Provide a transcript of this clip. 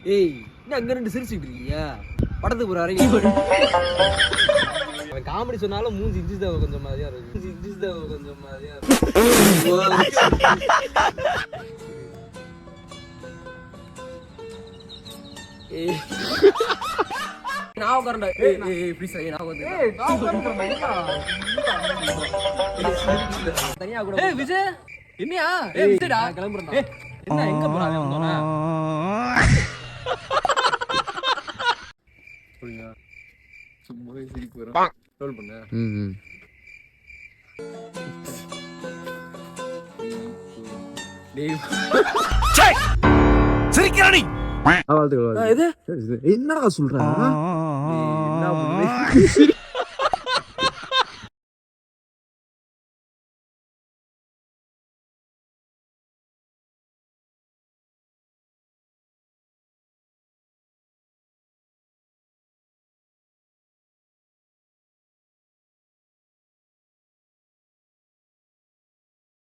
ஏய் என்ன அங்க ரெண்டு சிரிச்சுட்டு இருக்கீங்க படத்துக்கு போற வரைக்கும் காமெடி சொன்னாலும் மூஞ்சி இஞ்சி தேவை கொஞ்சம் மாதிரியா இருக்கு இஞ்சி தேவை கொஞ்சம் மாதிரியா இருக்கு நான் உட்காரண்டா ஏய் ப்ளீஸ் நான் தனியா கூட ஏய் விஜய் என்னையா ஏய் விஜய்டா கிளம்புறேன் என்ன எங்க போறாங்க வந்தோனா புரியுதா சும்மா சிரிப்பு வரும் ரோல் பண்ணு டேய் சிரிக்கறானே என்னடா சொல்ற என்ன